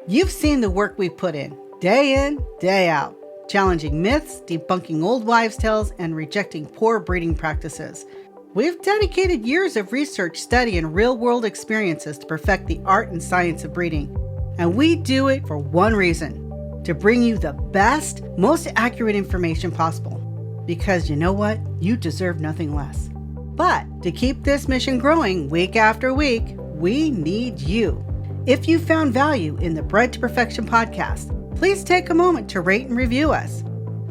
You've seen the work we've put in, day out, challenging myths, debunking old wives' tales, and rejecting poor breeding practices. We've dedicated years of research, study, and real-world experiences to perfect the art and science of breeding. And we do it for one reason: to bring you the best, most accurate information possible. Because you know what? You deserve nothing less. But to keep this mission growing week after week, we need you. If you found value in the Bred to Perfection podcast, please take a moment to rate and review us.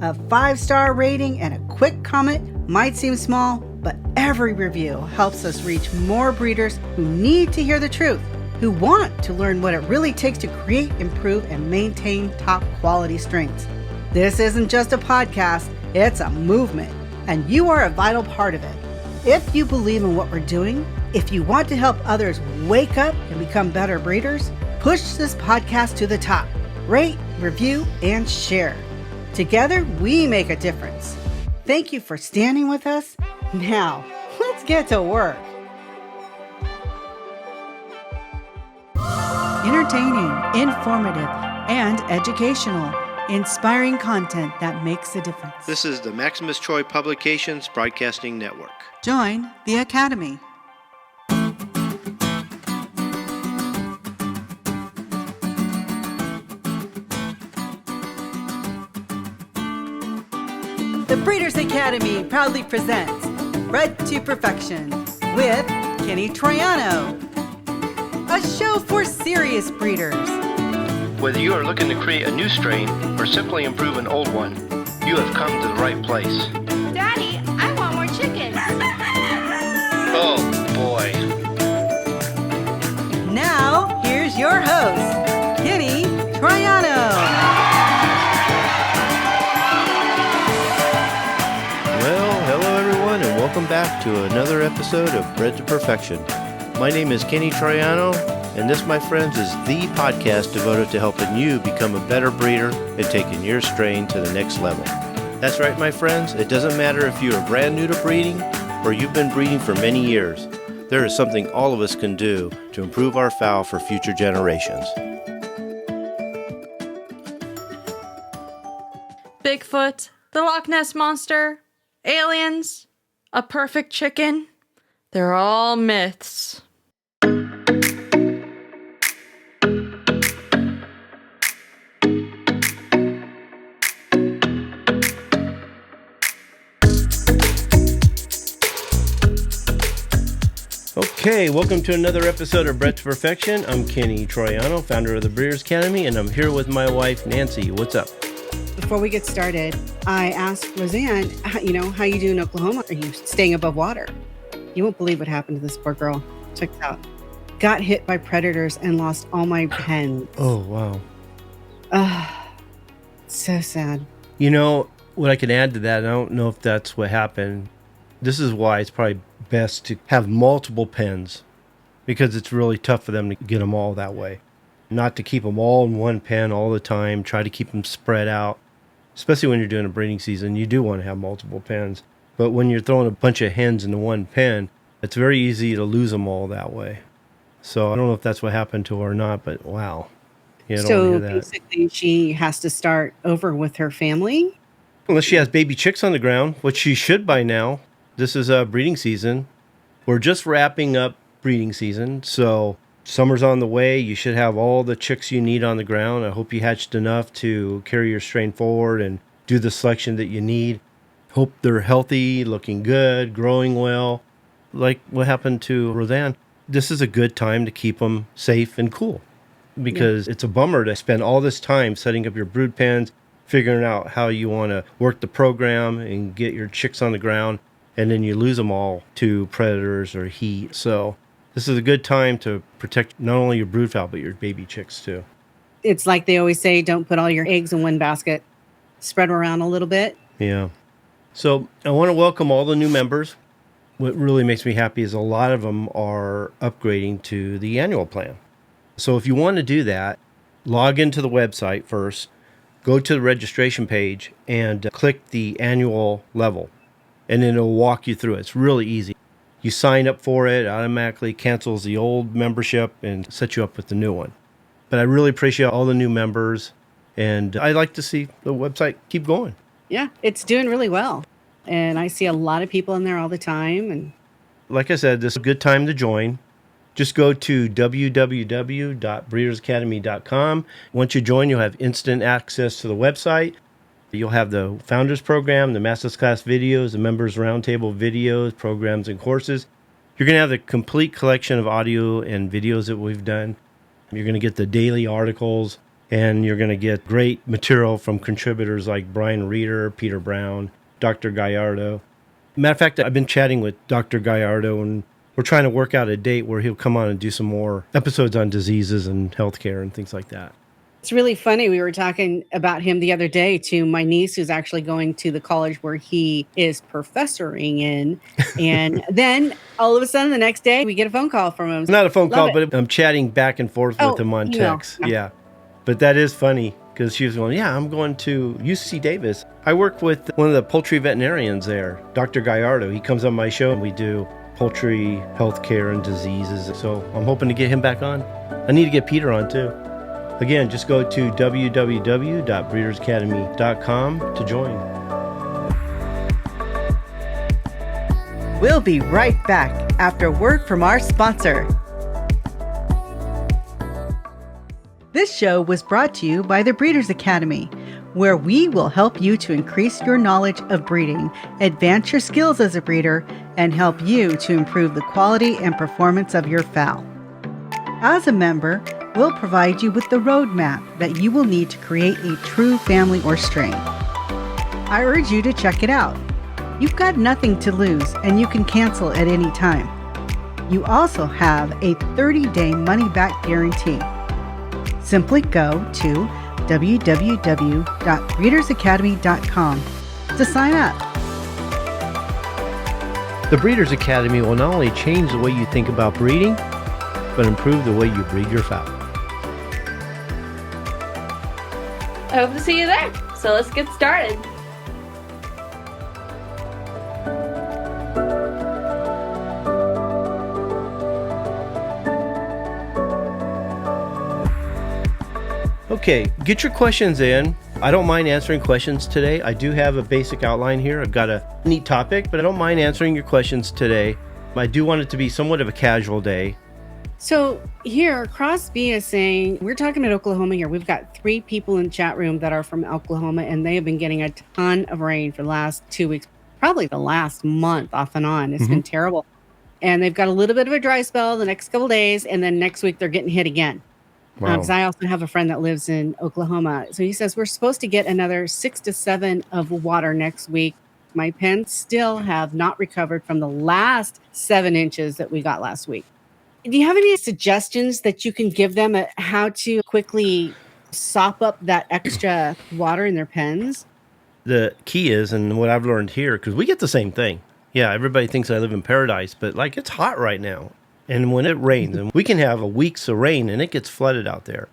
A 5-star rating and a quick comment might seem small, but every review helps us reach more breeders who need to hear the truth, who want to learn what it really takes to create, improve, and maintain top quality strains. This isn't just a podcast, it's a movement, and you are a vital part of it. If you believe in what we're doing, if you want to help others wake up and become better breeders, push this podcast to the top. Rate, review, and share. Together, we make a difference. Thank you for standing with us. Now, let's get to work. Entertaining, informative, and educational. Inspiring content that makes a difference. This is the Maximus Troy Publications Broadcasting Network. Join the Academy. The Breeders Academy proudly presents Bred to Perfection with Kenny Troiano, a show for serious breeders. Whether you are looking to create a new strain or simply improve an old one, you have come to the right place. Daddy, I want more chickens. Oh, boy. Now, here's your host, Kenny Troiano. Well, hello everyone, and welcome back to another episode of Bred to Perfection. My name is Kenny Troiano, and this, my friends, is the podcast devoted to helping you become a better breeder and taking your strain to the next level. That's right, my friends. It doesn't matter if you are brand new to breeding or you've been breeding for many years. There is something all of us can do to improve our fowl for future generations. Bigfoot, the Loch Ness Monster, aliens, a perfect chicken. They're all myths. Okay, welcome to another episode of Bred to Perfection. I'm Kenny Troiano, founder of the Breeders Academy, and I'm here with my wife, Nancy. What's up? Before we get started, I asked Roseanne, how you do in Oklahoma? Are you staying above water? You won't believe what happened to this poor girl. Check it out. Got hit by predators and lost all my hens. Oh, wow. So sad. You know, what I can add to that, I don't know if that's what happened. This is why it's probably best to have multiple pens, because it's really tough for them to get them all that way. Not to keep them all in one pen all the time. Try to keep them spread out. Especially when you're doing a breeding season, you do want to have multiple pens. But when you're throwing a bunch of hens into one pen, it's very easy to lose them all that way. So I don't know if that's what happened to her or not, but wow. Yeah, I don't So want to hear that. basically she has to start over with her family? Unless she has baby chicks on the ground, which she should by now. This is breeding season. We're just wrapping up breeding season, so summer's on the way. You should have all the chicks you need on the ground. I hope you hatched enough to carry your strain forward and do the selection that you need. Hope they're healthy, looking good, growing well. Like what happened to Roseanne, this is a good time to keep them safe and cool, because It's a bummer to spend all this time setting up your brood pens, figuring out how you want to work the program and get your chicks on the ground, and then you lose them all to predators or heat. So this is a good time to protect not only your brood fowl, but your baby chicks too. It's like they always say, don't put all your eggs in one basket. Spread them around a little bit. Yeah. So I want to welcome all the new members. What really makes me happy is a lot of them are upgrading to the annual plan. So if you want to do that, log into the website first, go to the registration page and click the annual level. And then it'll walk you through it. It's really easy. You sign up for it, automatically cancels the old membership and sets you up with the new one. But I really appreciate all the new members, and I'd like to see the website keep going. Yeah, it's doing really well. And I see a lot of people in there all the time. And like I said, this is a good time to join. Just go to www.breedersacademy.com. Once you join, you'll have instant access to the website. You'll have the Founders Program, the Masters Class videos, the Members Roundtable videos, programs, and courses. You're going to have the complete collection of audio and videos that we've done. You're going to get the daily articles, and you're going to get great material from contributors like Brian Reeder, Peter Brown, Dr. Gallardo. Matter of fact, I've been chatting with Dr. Gallardo, and we're trying to work out a date where he'll come on and do some more episodes on diseases and healthcare and things like that. it's really funny. We were talking about him the other day to my niece, who's actually going to the college where he is professoring in. And then all of a sudden, the next day, we get a phone call from him. It's not a phone Love call, it. but I'm chatting back and forth with him on email. text. Yeah. But that is funny because she was going, yeah, I'm going to UC Davis. I work with one of the poultry veterinarians there, Dr. Gallardo. He comes on my show and we do poultry healthcare and diseases. So I'm hoping to get him back on. I need to get Peter on too. Again, just go to www.breedersacademy.com to join. We'll be right back after a word from our sponsor. This show was brought to you by the Breeders Academy, where we will help you to increase your knowledge of breeding, advance your skills as a breeder, and help you to improve the quality and performance of your fowl. As a member, we'll provide you with the roadmap that you will need to create a true family or strain. I urge you to check it out. You've got nothing to lose, and you can cancel at any time. You also have a 30-day money-back guarantee. Simply go to www.breedersacademy.com to sign up. The Breeders Academy will not only change the way you think about breeding, but improve the way you breed your fowl. I hope to see you there. So let's get started. Okay, get your questions in. I don't mind answering questions today. I do have a basic outline here. I've got a neat topic, but I don't mind answering your questions today. I do want it to be somewhat of a casual day. So here, Crosby is saying, we're talking about Oklahoma here. We've got 3 people in the chat room that are from Oklahoma, and they have been getting a ton of rain for the last 2 weeks, probably the last month off and on. It's been terrible. And they've got a little bit of a dry spell the next couple days, and then next week they're getting hit again. Wow. Because I also have a friend that lives in Oklahoma. So he says, we're supposed to get another 6 to 7 of water next week. My pens still have not recovered from the last 7 inches that we got last week. Do you have any suggestions that you can give them at how to quickly sop up that extra water in their pens? The key is, and what I've learned here, because we get the same thing. Yeah, everybody thinks I live in paradise, but like it's hot right now. And when it rains, and we can have a week's of rain and it gets flooded out there.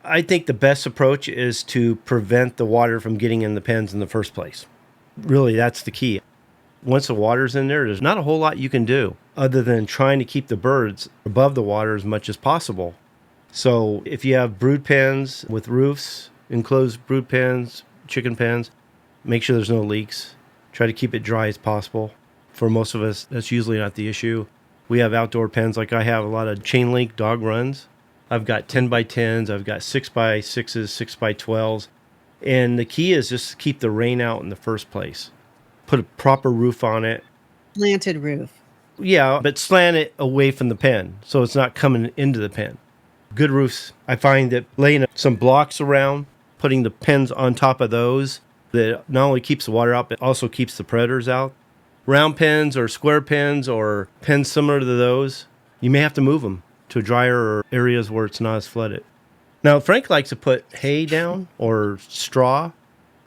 I think the best approach is to prevent the water from getting in the pens in the first place. Really, that's the key. Once the water's in there, there's not a whole lot you can do other than trying to keep the birds above the water as much as possible. So if you have brood pens with roofs, enclosed brood pens, chicken pens, make sure there's no leaks. Try to keep it dry as possible. For most of us, that's usually not the issue. We have outdoor pens, like I have a lot of chain link dog runs. I've got 10 by 10s, I've got 6 by 6s, 6 by 12s. And the key is just to keep the rain out in the first place. Put a proper roof on it. Slanted roof. Yeah, but slant it away from the pen so it's not coming into the pen. Good roofs, I find that laying some blocks around, putting the pens on top of those, that not only keeps the water out, but also keeps the predators out. Round pens or square pens or pens similar to those, you may have to move them to drier areas where it's not as flooded. Now, Frank likes to put hay down or straw,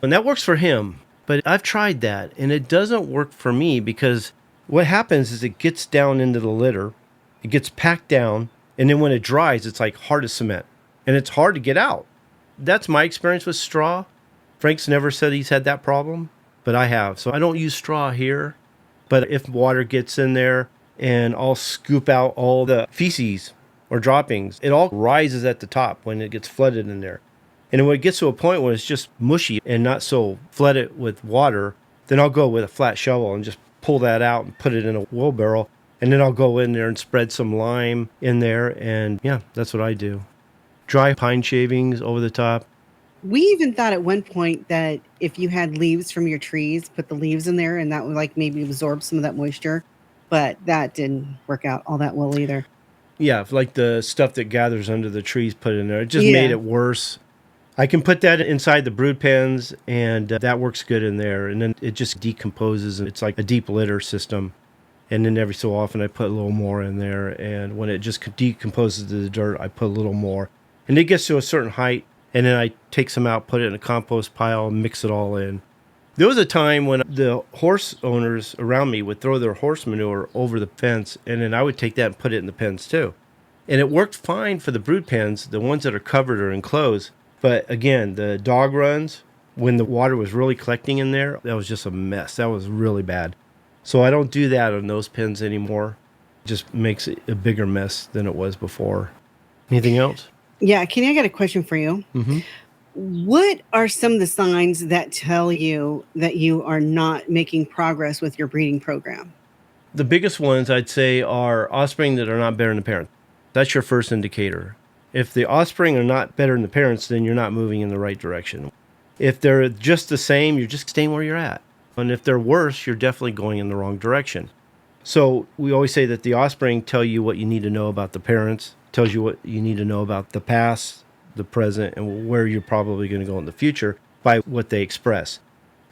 and that works for him. But I've tried that, and it doesn't work for me because what happens is it gets down into the litter, it gets packed down, and then when it dries, it's like hard as cement, and it's hard to get out. That's my experience with straw. Frank's never said he's had that problem, but I have. So I don't use straw here. But if water gets in there and I'll scoop out all the feces or droppings, it all rises at the top when it gets flooded in there. And when it gets to a point where it's just mushy and not so flooded with water, then I'll go with a flat shovel and just pull that out and put it in a wheelbarrow. And then I'll go in there and spread some lime in there. And yeah, that's what I do. Dry pine shavings over the top. We even thought at one point that if you had leaves from your trees, put the leaves in there and that would like maybe absorb some of that moisture. But that didn't work out all that well either. Yeah, like the stuff that gathers under the trees put in there. It just made it worse. I can put that inside the brood pens, and that works good in there. And then it just decomposes, and it's like a deep litter system. And then every so often I put a little more in there. And when it just decomposes to the dirt, I put a little more. And it gets to a certain height, and then I take some out, put it in a compost pile, and mix it all in. There was a time when the horse owners around me would throw their horse manure over the fence, and then I would take that and put it in the pens too. And it worked fine for the brood pens, the ones that are covered or enclosed. But again, the dog runs, when the water was really collecting in there, that was just a mess. That was really bad. So I don't do that on those pens anymore. It just makes it a bigger mess than it was before. Anything else? Yeah, Kenny, I got a question for you. Mm-hmm. What are some of the signs that tell you that you are not making progress with your breeding program? The biggest ones I'd say are offspring that are not better than the parents. That's your first indicator. If the offspring are not better than the parents, then you're not moving in the right direction. If they're just the same, you're just staying where you're at. And if they're worse, you're definitely going in the wrong direction. So we always say that the offspring tell you what you need to know about the parents, tells you what you need to know about the past, the present, and where you're probably going to go in the future by what they express.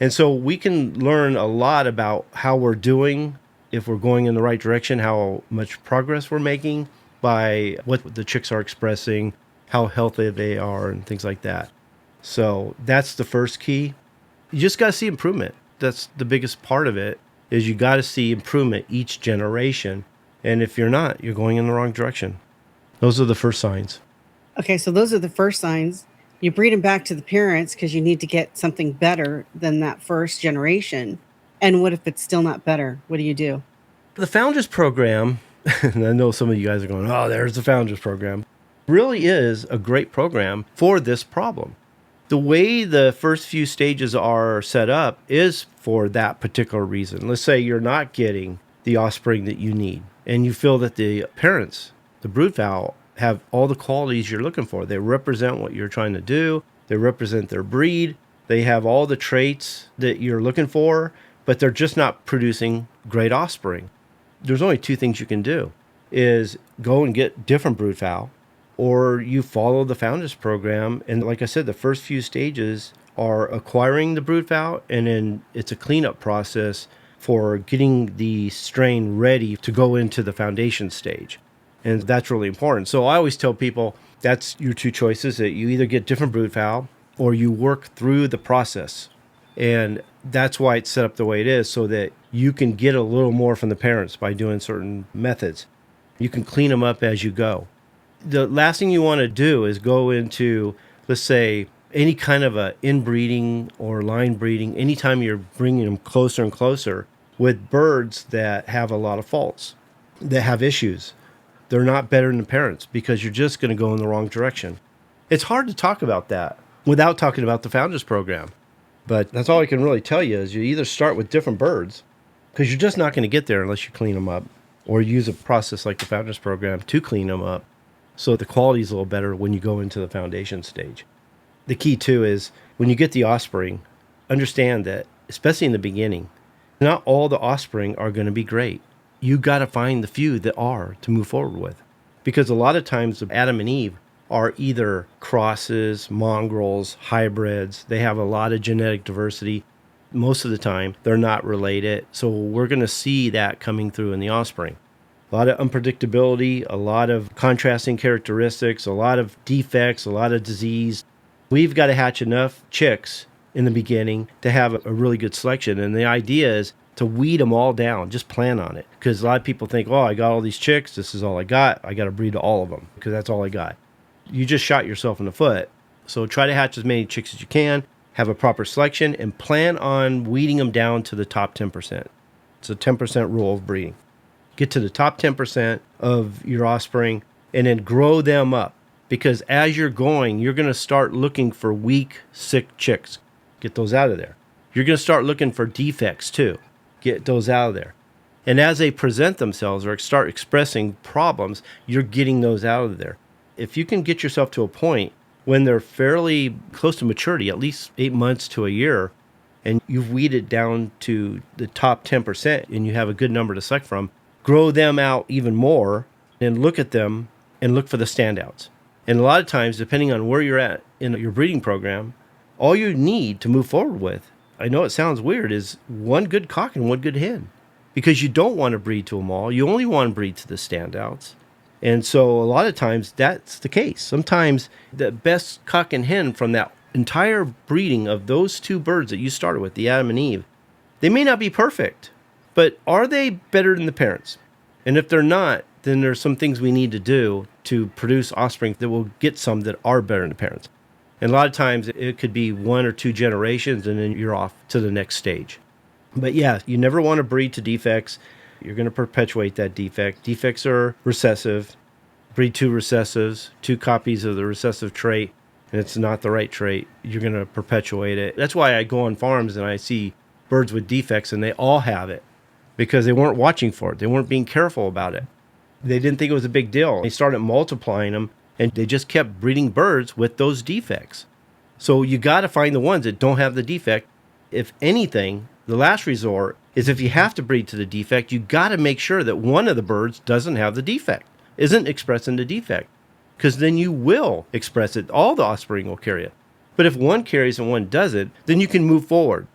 And so we can learn a lot about how we're doing, if we're going in the right direction, how much progress we're making by what the chicks are expressing, how healthy they are, and things like that. So that's the first key. You just got to see improvement. That's the biggest part of it, is you got to see improvement each generation. And if you're not, you're going in the wrong direction. Those are the first signs. Okay, so those are the first signs. You breed them back to the parents because you need to get something better than that first generation. And what if it's still not better? What do you do? The Founders Program, and I know some of you guys are going, oh, there's the Founders Program, really is a great program for this problem. The way the first few stages are set up is for that particular reason. Let's say you're not getting the offspring that you need, and you feel that the parents, the brood fowl, have all the qualities you're looking for. They represent what you're trying to do. They represent their breed. They have all the traits that you're looking for, but they're just not producing great offspring. There's only two things you can do, is go and get different brood fowl, or you follow the Founders Program. And like I said, the first few stages are acquiring the brood fowl, and then it's a cleanup process for getting the strain ready to go into the foundation stage. And that's really important. So I always tell people that's your two choices, that you either get different brood fowl or you work through the process. And that's why it's set up the way it is, so that you can get a little more from the parents by doing certain methods. You can clean them up as you go. The last thing you want to do is go into, let's say, any kind of a inbreeding or line breeding, anytime you're bringing them closer and closer with birds that have a lot of faults, that have issues. They're not better than the parents, because you're just going to go in the wrong direction. It's hard to talk about that without talking about the Founders Program. But that's all I can really tell you, is you either start with different birds, because you're just not going to get there unless you clean them up, or use a process like the Founders Program to clean them up, so the quality is a little better when you go into the foundation stage. The key, too, is when you get the offspring, understand that, especially in the beginning, not all the offspring are going to be great. You got to find the few that are to move forward with. Because a lot of times Adam and Eve are either crosses, mongrels, hybrids. They have a lot of genetic diversity. Most of the time, they're not related. So we're going to see that coming through in the offspring. A lot of unpredictability, a lot of contrasting characteristics, a lot of defects, a lot of disease. We've got to hatch enough chicks in the beginning to have a really good selection. And the idea is to weed them all down. Just plan on it. Because a lot of people think, oh, I got all these chicks. This is all I got. I got to breed all of them because that's all I got. You just shot yourself in the foot. So try to hatch as many chicks as you can, have a proper selection, and plan on weeding them down to the top 10%. It's a 10% rule of breeding. Get to the top 10% of your offspring, and then grow them up. Because as you're going, you're going to start looking for weak, sick chicks. Get those out of there. You're going to start looking for defects too. Get those out of there. And as they present themselves or start expressing problems, you're getting those out of there. If you can get yourself to a point when they're fairly close to maturity, at least 8 months to a year, and you've weeded down to the top 10% and you have a good number to select from, grow them out even more and look at them and look for the standouts. And a lot of times, depending on where you're at in your breeding program, all you need to move forward with, I know it sounds weird, is one good cock and one good hen. Because you don't want to breed to them all. You only want to breed to the standouts. And so a lot of times that's the case. Sometimes the best cock and hen from that entire breeding of those two birds that you started with, the Adam and Eve, they may not be perfect, but are they better than the parents? And if they're not, then there's some things we need to do to produce offspring that will get some that are better than the parents. And a lot of times it could be 1 or 2 generations and then you're off to the next stage. But yeah, you never want to breed to defects. You're going to perpetuate that defect. Defects are recessive. Breed 2 recessives, 2 copies of the recessive trait, and it's not the right trait. You're going to perpetuate it. That's why I go on farms and I see birds with defects and they all have it because they weren't watching for it. They weren't being careful about it. They didn't think it was a big deal. They started multiplying them and they just kept breeding birds with those defects. So you got to find the ones that don't have the defect. If anything, the last resort is if you have to breed to the defect, you got to make sure that one of the birds doesn't have the defect, isn't expressing the defect, because then you will express it. All the offspring will carry it. But if one carries and one doesn't, then you can move forward.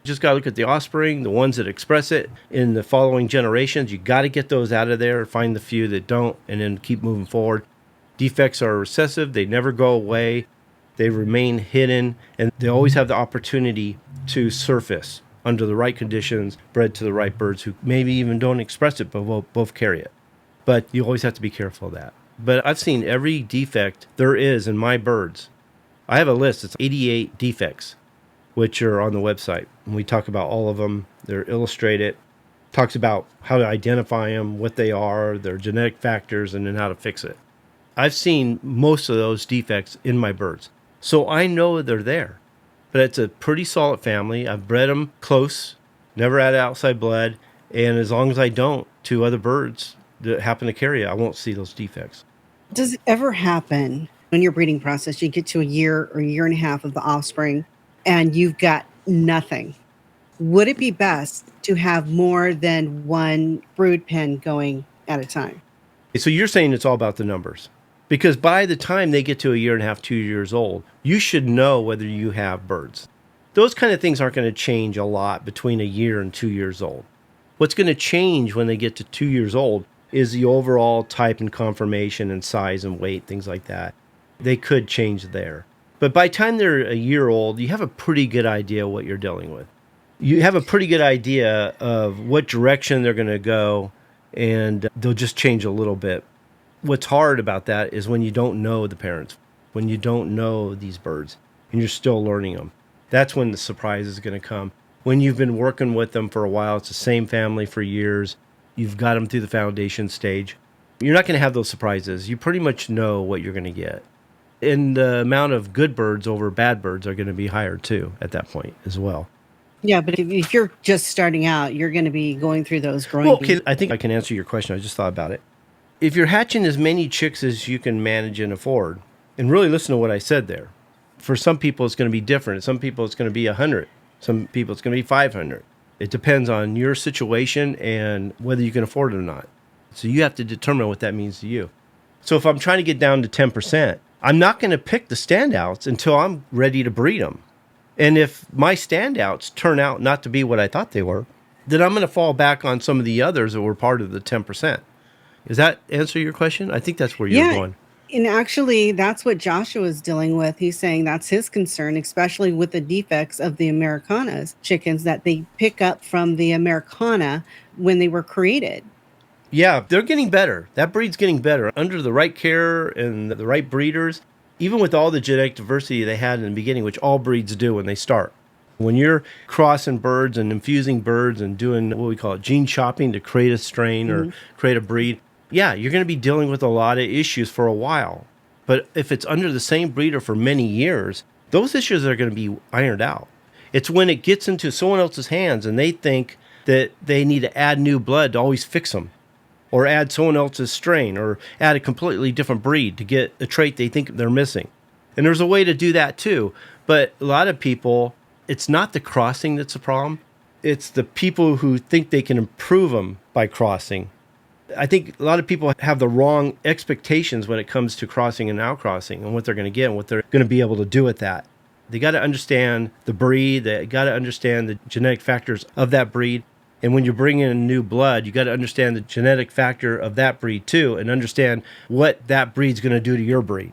You just got to look at the offspring, the ones that express it in the following generations. You got to get those out of there, find the few that don't, and then keep moving forward. Defects are recessive. They never go away. They remain hidden, and they always have the opportunity to surface under the right conditions, bred to the right birds who maybe even don't express it, but will both carry it. But you always have to be careful of that. But I've seen every defect there is in my birds. I have a list. It's 88 defects, which are on the website. And we talk about all of them. They're illustrated. Talks about how to identify them, what they are, their genetic factors, and then how to fix it. I've seen most of those defects in my birds. So I know they're there. But it's a pretty solid family. I've bred them close, never added outside blood. And as long as I don't to other birds that happen to carry it, I won't see those defects. Does it ever happen in your breeding process, you get to a year or year and a half of the offspring and you've got nothing? Would it be best to have more than one brood pen going at a time? So you're saying it's all about the numbers. Because by the time they get to a year and a half, 2 years old, you should know whether you have birds. Those kind of things aren't going to change a lot between a year and 2 years old. What's going to change when they get to 2 years old is the overall type and conformation and size and weight, things like that. They could change there. But by the time they're a year old, you have a pretty good idea what you're dealing with. You have a pretty good idea of what direction they're going to go, and they'll just change a little bit. What's hard about that is when you don't know the parents, when you don't know these birds, and you're still learning them. That's when the surprise is going to come. When you've been working with them for a while, it's the same family for years, you've got them through the foundation stage, you're not going to have those surprises. You pretty much know what you're going to get. And the amount of good birds over bad birds are going to be higher too at that point as well. Yeah, but if you're just starting out, you're going to be going through those growing. Well, okay, I think I can answer your question. I just thought about it. If you're hatching as many chicks as you can manage and afford, and really listen to what I said there, for some people it's going to be different. Some people it's going to be 100. Some people it's going to be 500. It depends on your situation and whether you can afford it or not. So you have to determine what that means to you. So if I'm trying to get down to 10%, I'm not going to pick the standouts until I'm ready to breed them. And if my standouts turn out not to be what I thought they were, then I'm going to fall back on some of the others that were part of the 10%. Does that answer your question? I think that's where you're going. And actually, that's what Joshua is dealing with. He's saying that's his concern, especially with the defects of the Americanas chickens that they pick up from the Americana when they were created. Yeah, they're getting better. That breed's getting better. Under the right care and the right breeders, even with all the genetic diversity they had in the beginning, which all breeds do when they start. When you're crossing birds and infusing birds and doing what we call gene chopping to create a strain or create a breed, yeah, you're going to be dealing with a lot of issues for a while. But if it's under the same breeder for many years, those issues are going to be ironed out. It's when it gets into someone else's hands and they think that they need to add new blood to always fix them, or add someone else's strain, or add a completely different breed to get a trait they think they're missing. And there's a way to do that too. But a lot of people, it's not the crossing that's the problem. It's the people who think they can improve them by crossing. I think a lot of people have the wrong expectations when it comes to crossing and outcrossing and what they're going to get and what they're going to be able to do with that. They got to understand the breed. They got to understand the genetic factors of that breed. And when you bring in new blood, you got to understand the genetic factor of that breed too, and understand what that breed's going to do to your breed.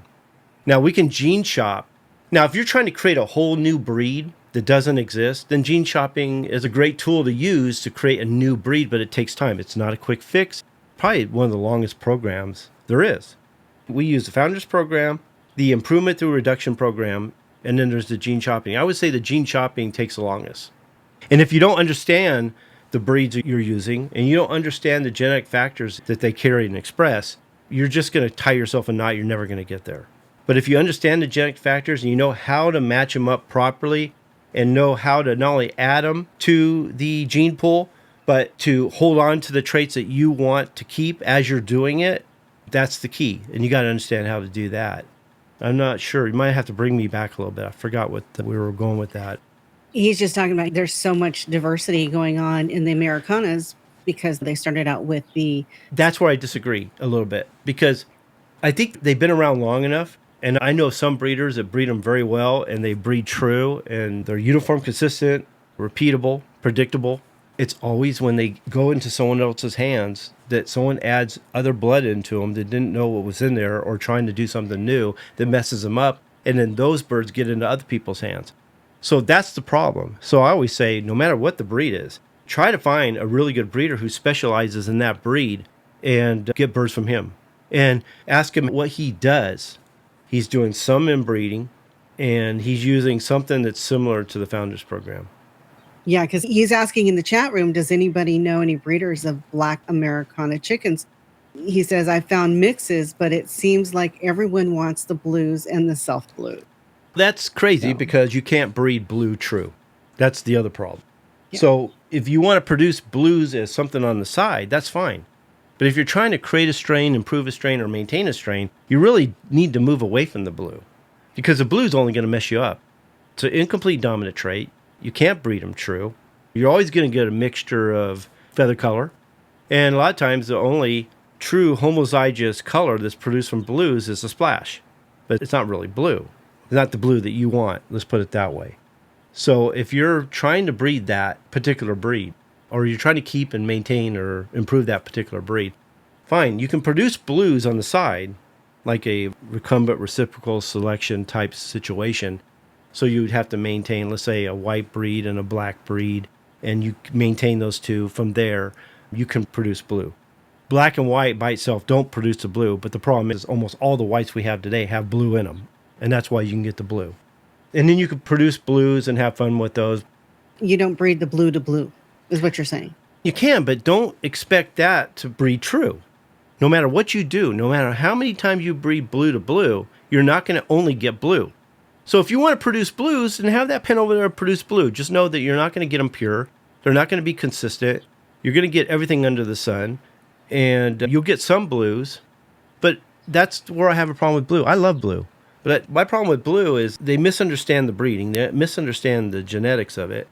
Now, we can gene shop. Now, if you're trying to create a whole new breed that doesn't exist, then gene shopping is a great tool to use to create a new breed, but it takes time. It's not a quick fix. Probably one of the longest programs there is. We use the Founders Program, the Improvement Through Reduction Program, and then there's the gene shopping. I would say the gene shopping takes the longest. And if you don't understand the breeds that you're using and you don't understand the genetic factors that they carry and express, you're just going to tie yourself in a knot. You're never going to get there. But if you understand the genetic factors and you know how to match them up properly and know how to not only add them to the gene pool, but to hold on to the traits that you want to keep as you're doing it, that's the key. And you got to understand how to do that. I'm not sure. You might have to bring me back a little bit. I forgot what we were going with that. He's just talking about there's so much diversity going on in the Americanas because they started out with the... That's where I disagree a little bit, because I think they've been around long enough. And I know some breeders that breed them very well and they breed true and they're uniform, consistent, repeatable, predictable. It's always when they go into someone else's hands that someone adds other blood into them that didn't know what was in there or trying to do something new that messes them up. And then those birds get into other people's hands. So that's the problem. So I always say, no matter what the breed is, try to find a really good breeder who specializes in that breed and get birds from him. And ask him what he does. He's doing some inbreeding and he's using something that's similar to the Founders Program. Yeah, because he's asking in the chat room, does anybody know any breeders of black Americana chickens? He says, I found mixes, but it seems like everyone wants the blues and the self blue. That's crazy because you can't breed blue true. That's the other problem. Yeah. So if you want to produce blues as something on the side, that's fine. But if you're trying to create a strain, improve a strain, or maintain a strain, you really need to move away from the blue because the blue is only going to mess you up. It's an incomplete dominant trait. You can't breed them true. You're always going to get a mixture of feather color. And a lot of times the only true homozygous color that's produced from blues is a splash. But it's not really blue. It's not the blue that you want. Let's put it that way. So if you're trying to breed that particular breed, or you're trying to keep and maintain or improve that particular breed, fine. You can produce blues on the side, like a recumbent reciprocal selection type situation. So you would have to maintain, let's say, a white breed and a black breed, and you maintain those two. From there, you can produce blue. Black and white by itself don't produce the blue, but the problem is almost all the whites we have today have blue in them, and that's why you can get the blue. And then you can produce blues and have fun with those. You don't breed the blue to blue, is what you're saying. You can, but don't expect that to breed true. No matter what you do, no matter how many times you breed blue to blue, you're not going to only get blue. So if you want to produce blues, then have that pen over there produce blue. Just know that you're not going to get them pure. They're not going to be consistent. You're going to get everything under the sun. And you'll get some blues. But that's where I have a problem with blue. I love blue. But my problem with blue is they misunderstand the breeding. They misunderstand the genetics of it.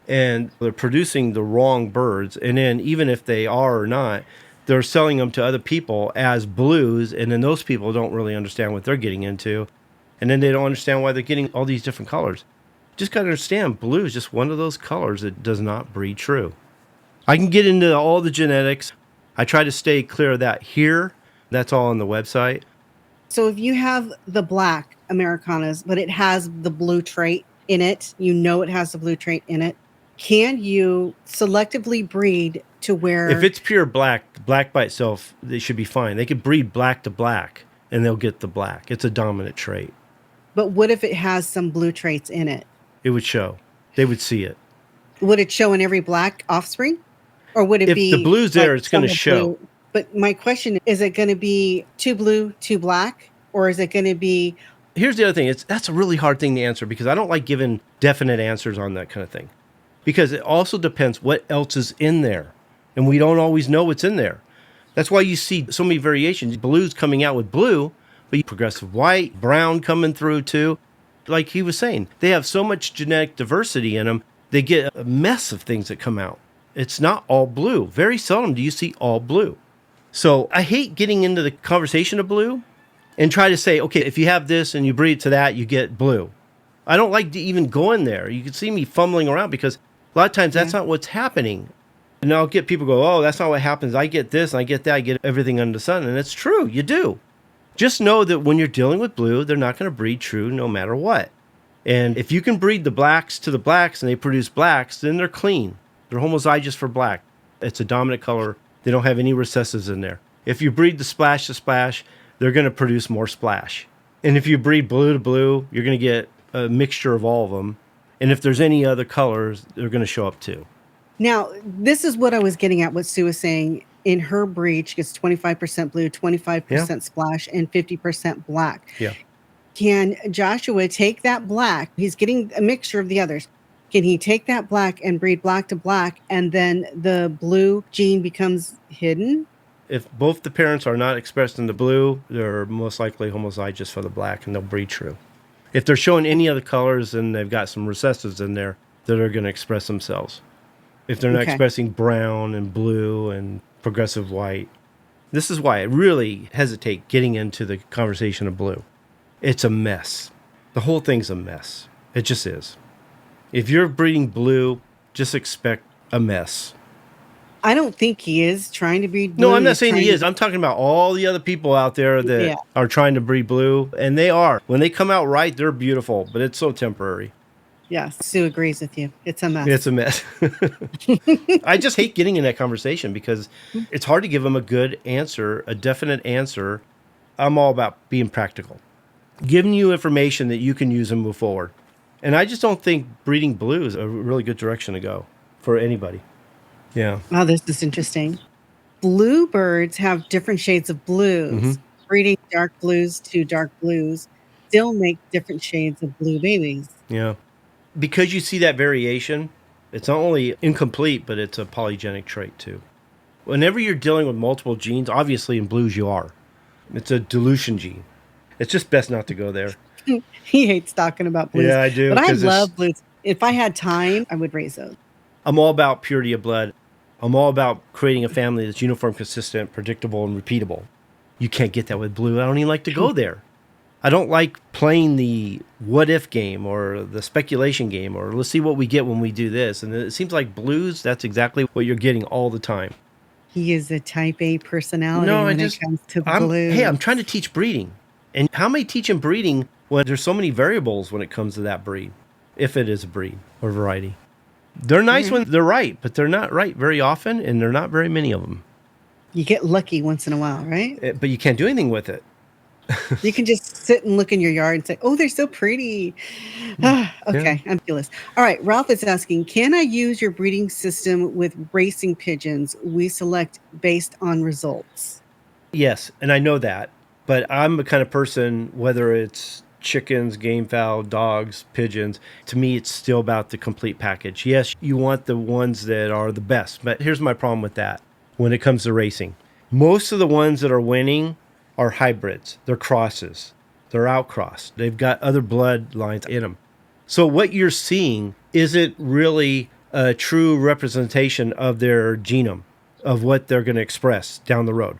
And they're producing the wrong birds. And then even if they are or not, they're selling them to other people as blues. And then those people don't really understand what they're getting into. And then they don't understand why they're getting all these different colors. Just got to understand, blue is just one of those colors that does not breed true. I can get into all the genetics. I try to stay clear of that here. That's all on the website. So if you have the black Americanas, but it has the blue trait in it, you know it has the blue trait in it, can you selectively breed to where... If it's pure black, black by itself, they should be fine. They could breed black to black, and they'll get the black. It's a dominant trait. But what if it has some blue traits in it? It would show. They would see it. Would it show in every black offspring? Or would it be... If the blue's there, it's going to show. Blue? But my question is it going to be 2 blue, 2 black? Or is it going to be... Here's the other thing. That's a really hard thing to answer because I don't like giving definite answers on that kind of thing. Because it also depends what else is in there. And we don't always know what's in there. That's why you see so many variations. Blues coming out with blue, but progressive white, brown coming through too. Like he was saying, they have so much genetic diversity in them, they get a mess of things that come out. It's not all blue. Very seldom do you see all blue. So I hate getting into the conversation of blue and try to say, okay, if you have this and you breed to that, you get blue. I don't like to even go in there. You can see me fumbling around because a lot of times that's not what's happening. And I'll get people go, oh, that's not what happens. I get this and I get that. I get everything under the sun. And it's true. You do. Just know that when you're dealing with blue, they're not going to breed true no matter what. And if you can breed the blacks to the blacks and they produce blacks, then they're clean. They're homozygous for black. It's a dominant color. They don't have any recessives in there. If you breed the splash to splash, they're going to produce more splash. And if you breed blue to blue, you're going to get a mixture of all of them. And if there's any other colors, they're going to show up too. Now, this is what I was getting at, what Sue was saying. In her breed, she gets 25% blue, 25% splash, and 50% black. Yeah. Can Joshua take that black? He's getting a mixture of the others. Can he take that black and breed black to black, and then the blue gene becomes hidden? If both the parents are not expressed in the blue, they're most likely homozygous for the black, and they'll breed true. If they're showing any other colors, then they've got some recessives in there that are going to express themselves. If they're not expressing brown and blue and progressive white. This is why I really hesitate getting into the conversation of blue. It's a mess. The whole thing's a mess. It just is. If you're breeding blue, just expect a mess. I don't think he is trying to breed blue. No, I'm not saying he is. I'm talking about all the other people out there that are trying to breed blue, and they are. When they come out right, they're beautiful, but it's so temporary. Yes, Sue agrees with you. It's a mess. It's a mess. I just hate getting in that conversation because it's hard to give them a good answer, a definite answer. I'm all about being practical, giving you information that you can use and move forward. And I just don't think breeding blue is a really good direction to go for anybody. Yeah. Oh, this is interesting. Bluebirds have different shades of blues. Breeding dark blues to dark blues still make different shades of blue babies. Yeah. Because you see that variation, it's not only incomplete, but it's a polygenic trait too. Whenever you're dealing with multiple genes, obviously in blues you are. It's a dilution gene. It's just best not to go there. He hates talking about blues. Yeah, I do. But I love blues. If I had time, I would raise those. I'm all about purity of blood. I'm all about creating a family that's uniform, consistent, predictable, and repeatable. You can't get that with blue. I don't even like to go there. I don't like playing the what-if game or the speculation game or let's see what we get when we do this. And it seems like blues, that's exactly what you're getting all the time. He is a type A personality when it comes to blues. Hey, I'm trying to teach breeding. And how am I teaching breeding when there's so many variables when it comes to that breed, if it is a breed or variety? They're nice when they're right, but they're not right very often, and there are not very many of them. You get lucky once in a while, right? But you can't do anything with it. You can just sit and look in your yard and say, oh, they're so pretty. Okay, I'm fearless. All right, Ralph is asking, can I use your breeding system with racing pigeons we select based on results? Yes, and I know that. But I'm the kind of person, whether it's chickens, gamefowl, dogs, pigeons, to me it's still about the complete package. Yes, you want the ones that are the best, but here's my problem with that when it comes to racing. Most of the ones that are winning are hybrids. They're crosses. They're outcrossed. They've got other bloodlines in them. So what you're seeing isn't really a true representation of their genome, of what they're going to express down the road.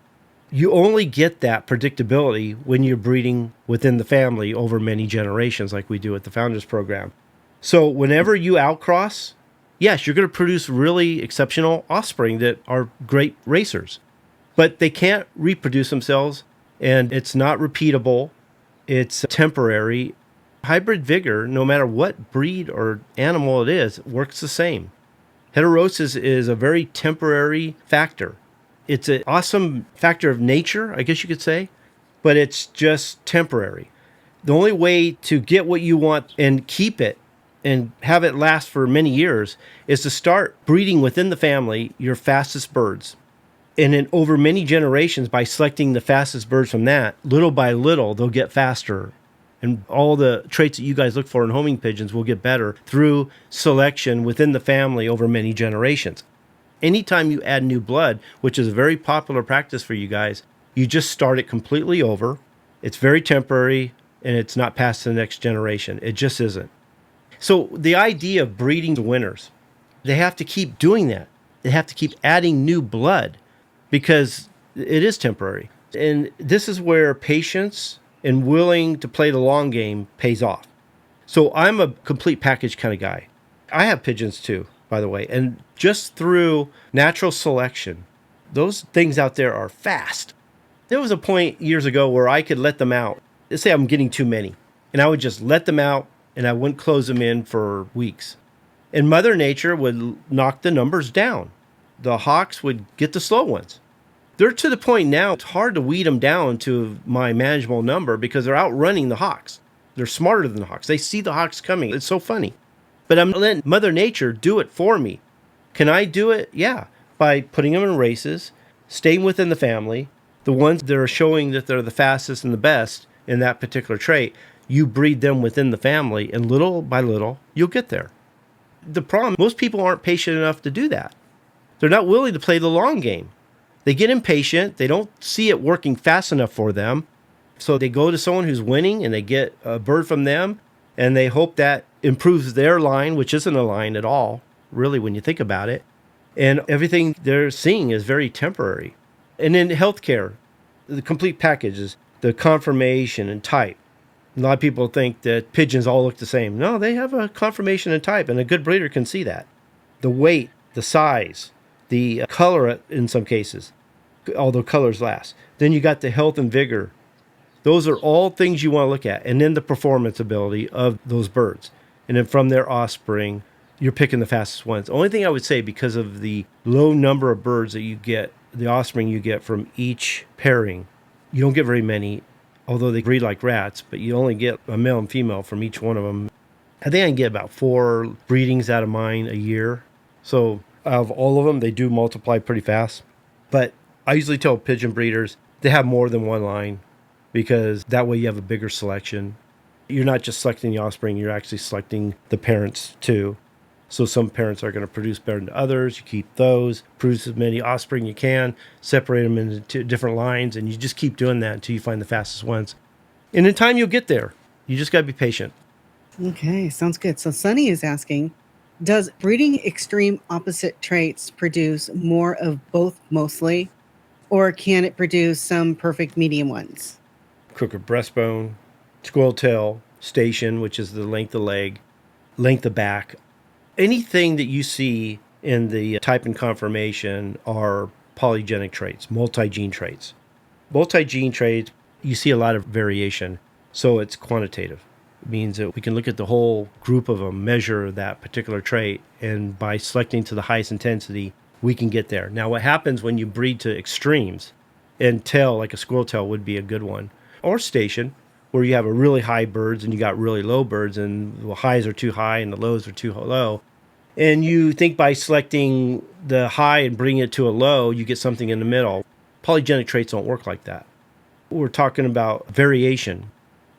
You only get that predictability when you're breeding within the family over many generations like we do at the Founders Program. So whenever you outcross, yes, you're going to produce really exceptional offspring that are great racers. But they can't reproduce themselves, and it's not repeatable. It's temporary. Hybrid vigor, no matter what breed or animal it is, works the same. Heterosis is a very temporary factor. It's an awesome factor of nature, I guess you could say, but it's just temporary. The only way to get what you want and keep it and have it last for many years is to start breeding within the family your fastest birds. And then over many generations, by selecting the fastest birds from that, little by little, they'll get faster. And all the traits that you guys look for in homing pigeons will get better through selection within the family over many generations. Anytime you add new blood, which is a very popular practice for you guys, you just start it completely over. It's very temporary, and it's not passed to the next generation. It just isn't. So the idea of breeding the winners, they have to keep doing that. They have to keep adding new blood because it is temporary. And this is where patience and willing to play the long game pays off. So I'm a complete package kind of guy. I have pigeons too, by the way. And just through natural selection, those things out there are fast. There was a point years ago where I could let them out. Let's say I'm getting too many. And I would just let them out and I wouldn't close them in for weeks. And Mother Nature would knock the numbers down. The hawks would get the slow ones. They're to the point now, it's hard to weed them down to my manageable number because they're outrunning the hawks. They're smarter than the hawks. They see the hawks coming. It's so funny. But I'm letting Mother Nature do it for me. Can I do it? Yeah. By putting them in races, staying within the family, the ones that are showing that they're the fastest and the best in that particular trait, you breed them within the family, and little by little, you'll get there. The problem, most people aren't patient enough to do that. They're not willing to play the long game. They get impatient. They don't see it working fast enough for them. So they go to someone who's winning and they get a bird from them and they hope that improves their line, which isn't a line at all, really, when you think about it. And everything they're seeing is very temporary. And in healthcare, the complete package is the conformation and type. A lot of people think that pigeons all look the same. No, they have a conformation and type, and a good breeder can see that. The weight, the size, the color in some cases, although colors last. Then you got the health and vigor. Those are all things you want to look at. And then the performance ability of those birds. And then from their offspring, you're picking the fastest ones. The only thing I would say, because of the low number of birds that you get, the offspring you get from each pairing, you don't get very many, although they breed like rats, but you only get a male and female from each one of them. I think I can get about 4 breedings out of mine a year. So out of all of them, they do multiply pretty fast. But I usually tell pigeon breeders they have more than one line because that way you have a bigger selection. You're not just selecting the offspring, you're actually selecting the parents too. So some parents are going to produce better than others. You keep those, produce as many offspring you can, separate them into different lines, and you just keep doing that until you find the fastest ones. And in time, you'll get there. You just got to be patient. Okay, sounds good. So Sunny is asking, does breeding extreme opposite traits produce more of both mostly, or can it produce some perfect medium ones? Crooked breastbone, squirrel tail, station, which is the length of leg, length of back. Anything that you see in the type and conformation are polygenic traits, multi-gene traits. Multi-gene traits, you see a lot of variation, so it's quantitative. It means that we can look at the whole group of them, measure that particular trait, and by selecting to the highest intensity, we can get there. Now, what happens when you breed to extremes, and tail, like a squirrel tail would be a good one, or station, where you have a really high birds and you got really low birds and the highs are too high and the lows are too low. And you think by selecting the high and bringing it to a low, you get something in the middle. Polygenic traits don't work like that. We're talking about variation.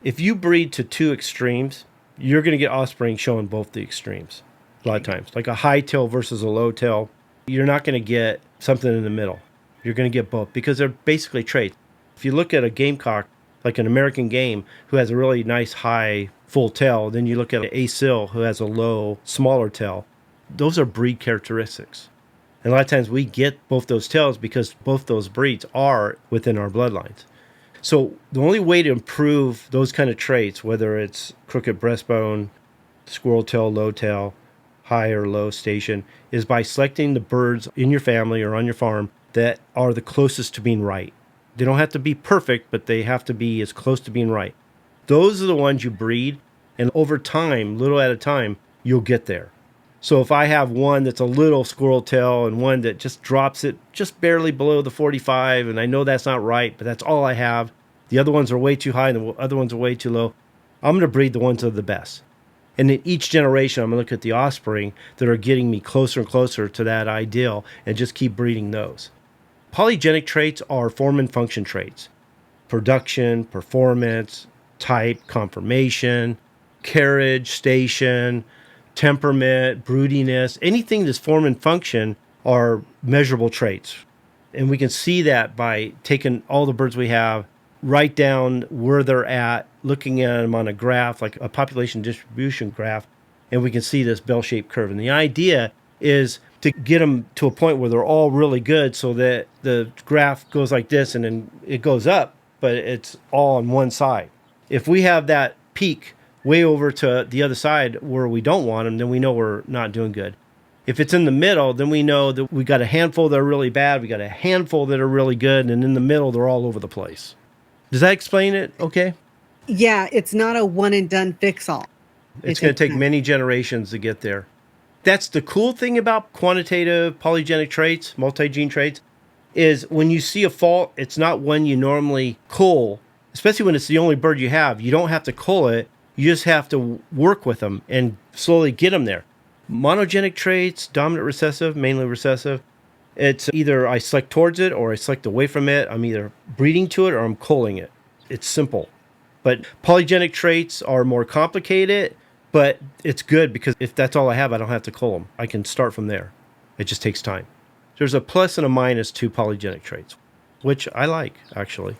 If you breed to 2 extremes, you're going to get offspring showing both the extremes a lot of times. Like a high tail versus a low tail, you're not going to get something in the middle. You're going to get both because they're basically traits. If you look at a gamecock, like an American game, who has a really nice high full tail, then you look at an asil who has a low, smaller tail. Those are breed characteristics. And a lot of times we get both those tails because both those breeds are within our bloodlines. So the only way to improve those kind of traits, whether it's crooked breastbone, squirrel tail, low tail, high or low station, is by selecting the birds in your family or on your farm that are the closest to being right. They don't have to be perfect, but they have to be as close to being right. Those are the ones you breed, and over time, little at a time, you'll get there. So if I have one that's a little squirrel tail and one that just drops it just barely below the 45, and I know that's not right, but that's all I have, the other ones are way too high and the other ones are way too low, I'm going to breed the ones that are the best. And in each generation, I'm going to look at the offspring that are getting me closer and closer to that ideal and just keep breeding those. Polygenic traits are form and function traits. Production, performance, type, conformation, carriage, station, temperament, broodiness, anything that's form and function are measurable traits. And we can see that by taking all the birds we have, write down where they're at, looking at them on a graph, like a population distribution graph, and we can see this bell-shaped curve. And the idea is to get them to a point where they're all really good so that the graph goes like this and then it goes up, but it's all on one side. If we have that peak way over to the other side where we don't want them, then we know we're not doing good. If it's in the middle, then we know that we got a handful that are really bad, we got a handful that are really good, and in the middle, they're all over the place. Does that explain it okay? Yeah, it's not a one and done fix all. It's going to take many generations to get there. That's the cool thing about quantitative polygenic traits, multi-gene traits, is when you see a fault, it's not one you normally cull, especially when it's the only bird you have. You don't have to cull it. You just have to work with them and slowly get them there. Monogenic traits, dominant recessive, mainly recessive, it's either I select towards it or I select away from it. I'm either breeding to it or I'm culling it. It's simple. But polygenic traits are more complicated, but it's good because if that's all I have, I don't have to cull them. I can start from there. It just takes time. There's a plus and a minus to polygenic traits, which I like, actually.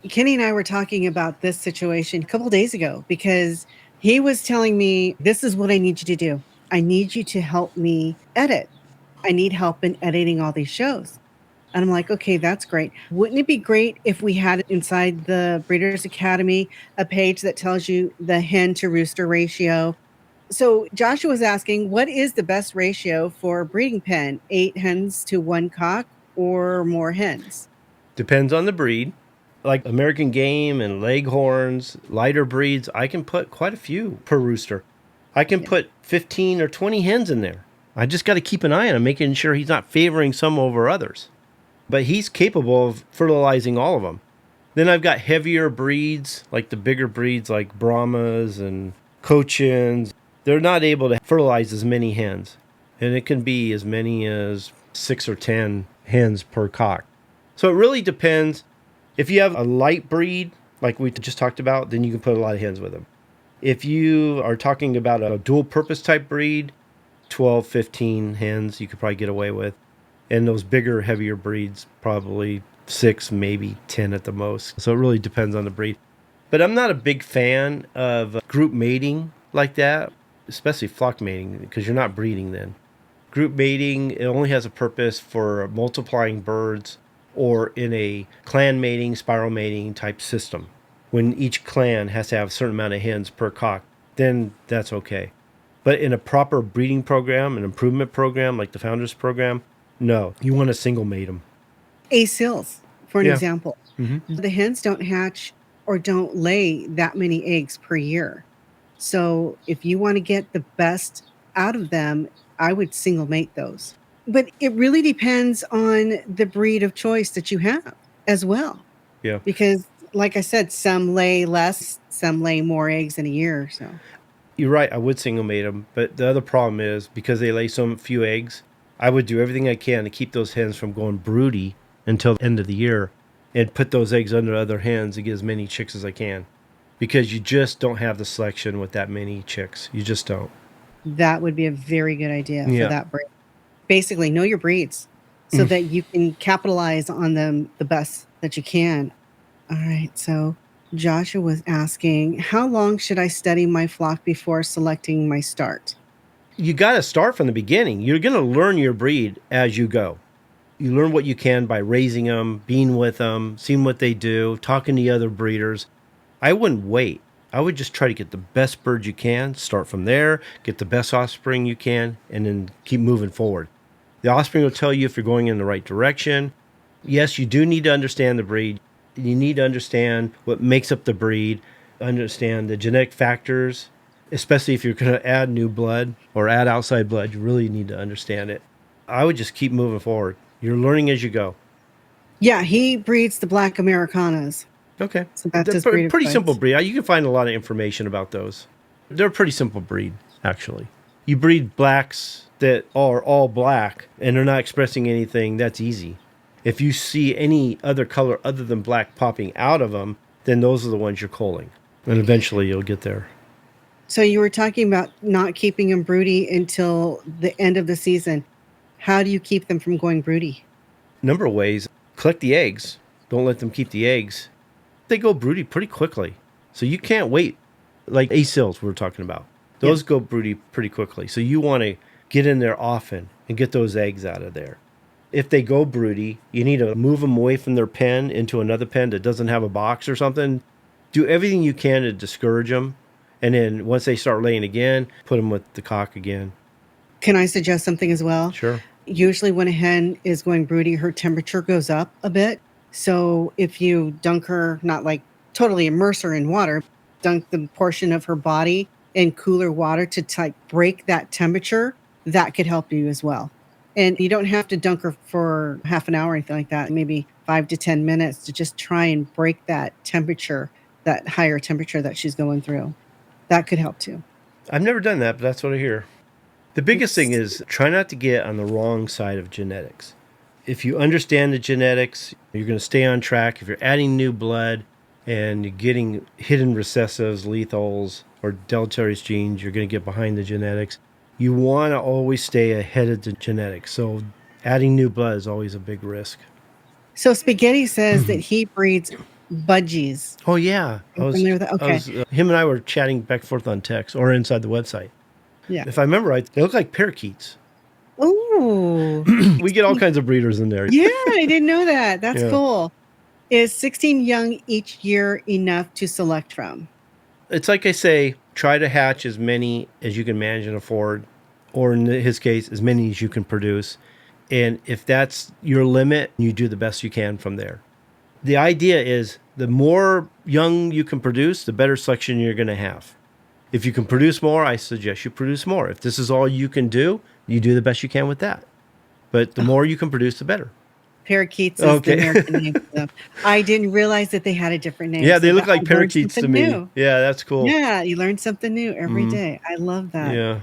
Kenny and I were talking about this situation a couple days ago because he was telling me, this is what I need you to do. I need you to help me edit. I need help in editing all these shows. And I'm like, okay, that's great. Wouldn't it be great if we had inside the Breeders Academy a page that tells you the hen to rooster ratio? So Joshua was asking, what is the best ratio for a breeding pen? 8 hens to 1 cock or more hens? Depends on the breed. Like American Game and Leghorns, lighter breeds, I can put quite a few per rooster. I can put 15 or 20 hens in there. I just got to keep an eye on him, making sure he's not favoring some over others. But he's capable of fertilizing all of them. Then I've got heavier breeds, like the bigger breeds like Brahmas and Cochins. They're not able to fertilize as many hens. And it can be as many as 6 or 10 hens per cock. So it really depends. If you have a light breed, like we just talked about, then you can put a lot of hens with them. If you are talking about a dual purpose type breed, 12, 15 hens you could probably get away with. And those bigger, heavier breeds, probably 6, maybe 10 at the most. So it really depends on the breed. But I'm not a big fan of group mating like that, especially flock mating, because you're not breeding then. Group mating, it only has a purpose for multiplying birds or in a clan mating, spiral mating type system. When each clan has to have a certain amount of hens per cock, then that's okay. But in a proper breeding program, an improvement program like the Founders Program, no, you want to single mate them. A-sills, for an example. Mm-hmm. The hens don't hatch or don't lay that many eggs per year. So if you want to get the best out of them, I would single mate those. But it really depends on the breed of choice that you have as well. Yeah. Because like I said, some lay less, some lay more eggs in a year. So you're right. I would single mate them. But the other problem is because they lay so few eggs, I would do everything I can to keep those hens from going broody until the end of the year and put those eggs under other hens to get as many chicks as I can. Because you just don't have the selection with that many chicks. You just don't. That would be a very good idea for that breed. Basically, know your breeds so that you can capitalize on them the best that you can. All right. So Joshua was asking, how long should I study my flock before selecting my start? You got to start from the beginning. You're going to learn your breed as you go. You learn what you can by raising them, being with them, seeing what they do, talking to other breeders. I wouldn't wait. I would just try to get the best birds you can, start from there, get the best offspring you can, and then keep moving forward. The offspring will tell you if you're going in the right direction. Yes, you do need to understand the breed. You need to understand what makes up the breed, understand the genetic factors, especially if you're going to add new blood or add outside blood. You really need to understand it. I would just keep moving forward. You're learning as you go. Yeah, he breeds the black Americanas. Okay. So that's his breed. Pretty simple breed. You can find a lot of information about those. They're a pretty simple breed, actually. You breed blacks that are all black and they're not expressing anything, that's easy. If you see any other color other than black popping out of them, then those are the ones you're culling. And eventually you'll get there. So you were talking about not keeping them broody until the end of the season. How do you keep them from going broody? Number of ways. Collect the eggs. Don't let them keep the eggs. They go broody pretty quickly. So you can't wait. Like A-sills we were talking about. Those go broody pretty quickly. So you want to get in there often and get those eggs out of there. If they go broody, you need to move them away from their pen into another pen that doesn't have a box or something. Do everything you can to discourage them. And then once they start laying again, put them with the cock again. Can I suggest something as well? Sure. Usually when a hen is going broody, her temperature goes up a bit. So if you dunk her, not like totally immerse her in water, dunk the portion of her body in cooler water to break that temperature, that could help you as well. And you don't have to dunk her for half an hour or anything like that, maybe 5 to 10 minutes to just try and break that temperature, that higher temperature that she's going through. That could help too. I've never done that, but that's what I hear. The biggest thing is try not to get on the wrong side of genetics. If you understand the genetics, you're going to stay on track. If you're adding new blood and you're getting hidden recessives, lethals, or deleterious genes, you're going to get behind the genetics. You want to always stay ahead of the genetics. So adding new blood is always a big risk. So Spaghetti says that he breeds budgies. Oh, yeah. Him and I were chatting back and forth on text or inside the website. Yeah. If I remember right, they look like parakeets. Ooh. We get all kinds of breeders in there. Yeah, I didn't know that. That's cool. Is 16 young each year enough to select from? It's like I say, try to hatch as many as you can manage and afford, or in his case, as many as you can produce. And if that's your limit, you do the best you can from there. The idea is the more young you can produce, the better selection you're going to have. If you can produce more, I suggest you produce more. If this is all you can do, you do the best you can with that. But the more you can produce, the better. Parakeets is the American name for them. I didn't realize that they had a different name. Yeah, they look like parakeets to me. New. Yeah, that's cool. Yeah, you learn something new every day. I love that. Yeah.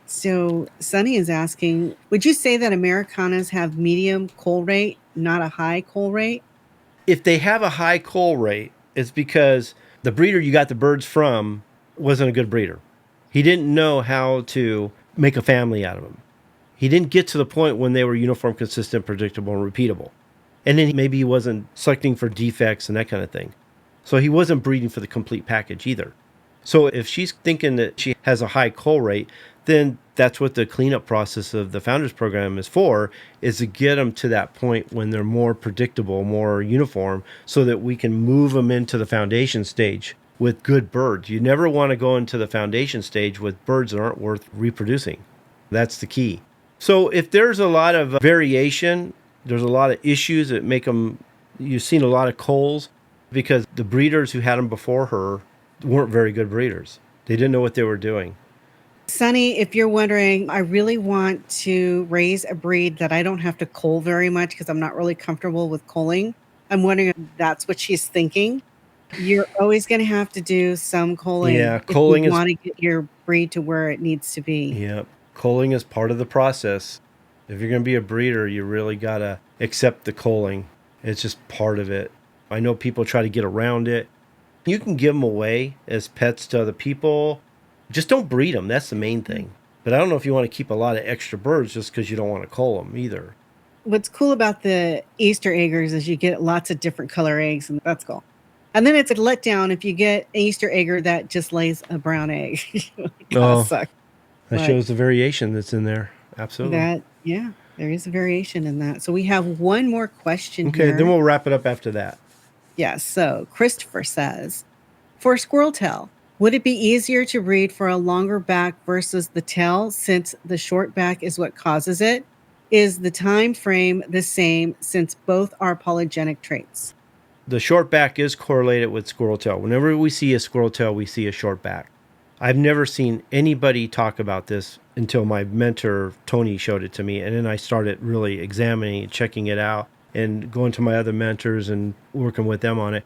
So Sunny is asking, would you say that Americanas have medium cull rate, not a high cull rate? If they have a high cull rate, it's because the breeder you got the birds from wasn't a good breeder. He didn't know how to make a family out of them. He didn't get to the point when they were uniform, consistent, predictable, and repeatable. And then maybe he wasn't selecting for defects and that kind of thing. So he wasn't breeding for the complete package either. So if she's thinking that she has a high cull rate, then that's what the cleanup process of the Founders Program is for, is to get them to that point when they're more predictable, more uniform, so that we can move them into the foundation stage with good birds. You never want to go into the foundation stage with birds that aren't worth reproducing. That's the key. So if there's a lot of variation, there's a lot of issues that make them, you've seen a lot of culls because the breeders who had them before her weren't very good breeders. They didn't know what they were doing. Sunny, if you're wondering, I really want to raise a breed that I don't have to cull very much because I'm not really comfortable with culling. I'm wondering if that's what she's thinking. You're always going to have to do some culling. Yeah, culling if you want to get your breed to where it needs to be. Yeah, culling is part of the process. If you're going to be a breeder, you really got to accept the culling. It's just part of it. I know people try to get around it. You can give them away as pets to other people. Just don't breed them. That's the main thing. But I don't know if you want to keep a lot of extra birds just because you don't want to cull them either. What's cool about the Easter eggers is you get lots of different color eggs, and that's cool. And then it's a letdown if you get an Easter egger that just lays a brown egg. That shows the variation that's in there. Absolutely. There is a variation in that. So we have one more question here. Okay, then we'll wrap it up after that. Yeah, so Christopher says, for squirrel tail, would it be easier to breed for a longer back versus the tail since the short back is what causes it? Is the time frame the same since both are polygenic traits? The short back is correlated with squirrel tail. Whenever we see a squirrel tail, we see a short back. I've never seen anybody talk about this until my mentor, Tony, showed it to me. And then I started really examining and checking it out and going to my other mentors and working with them on it.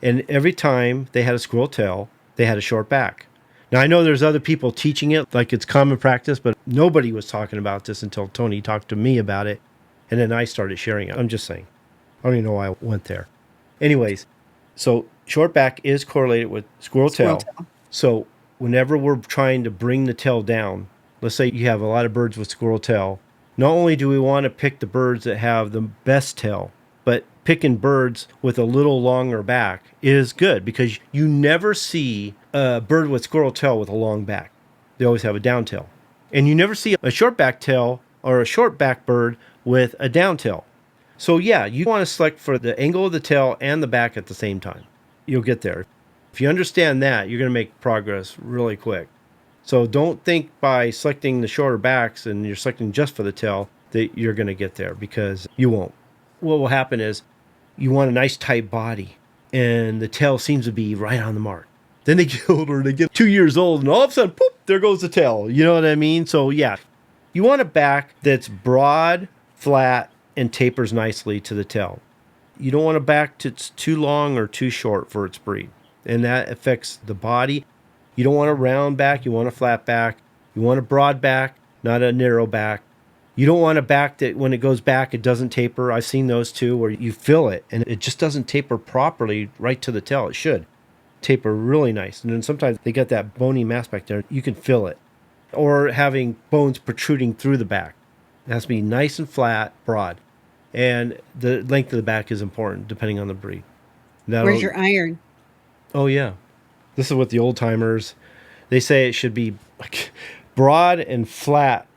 And every time they had a squirrel tail, they had a short back. Now, I know there's other people teaching it like it's common practice, but nobody was talking about this until Tony talked to me about it. And then I started sharing it. I'm just saying. I don't even know why I went there. Anyways, so short back is correlated with squirrel tail. So whenever we're trying to bring the tail down, let's say you have a lot of birds with squirrel tail, not only do we want to pick the birds that have the best tail, but picking birds with a little longer back is good because you never see a bird with squirrel tail with a long back. They always have a down tail. And you never see a short back tail or a short back bird with a down tail. So yeah, you want to select for the angle of the tail and the back at the same time. You'll get there. If you understand that, you're going to make progress really quick. So don't think by selecting the shorter backs and you're selecting just for the tail that you're going to get there, because you won't. What will happen is you want a nice tight body and the tail seems to be right on the mark. Then they get older, they get 2 years old, and all of a sudden, poof, there goes the tail. You know what I mean? So yeah, you want a back that's broad, flat, and tapers nicely to the tail. You don't want a back that's too long or too short for its breed, and that affects the body. You don't want a round back, you want a flat back. You want a broad back, not a narrow back. You don't want a back that when it goes back, it doesn't taper. I've seen those too, where you feel it and it just doesn't taper properly right to the tail. It should taper really nice. And then sometimes they get that bony mass back there. You can feel it. Or having bones protruding through the back. It has to be nice and flat, broad. And the length of the back is important depending on the breed. Where's your iron? Oh, yeah. This is what the old timers, they say it should be like broad and flat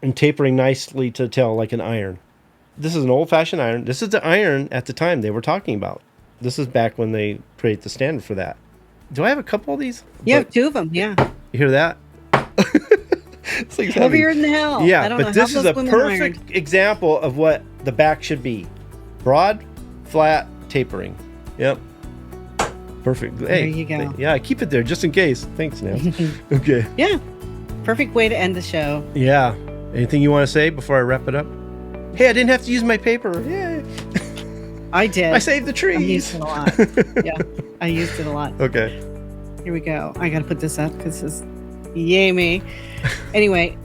and tapering nicely to the tail like an iron. This is an old-fashioned iron. This is the iron at the time they were talking about. This is back when they created the standard for that. Do I have a couple of these? You have 2 of them, yeah. You hear that? It's like heavier than hell. Yeah, but this is a perfect example of what the back should be. Broad, flat, tapering. Yep. Perfect. Hey, there you go. Yeah, keep it there just in case. Thanks, Nell. Okay. Yeah. Perfect way to end the show. Yeah. Anything you want to say before I wrap it up? Hey, I didn't have to use my paper. Yay. I did. I saved the trees. I used it a lot. Yeah, I used it a lot. Okay. Here we go. I got to put this up because this is yay me. Anyway,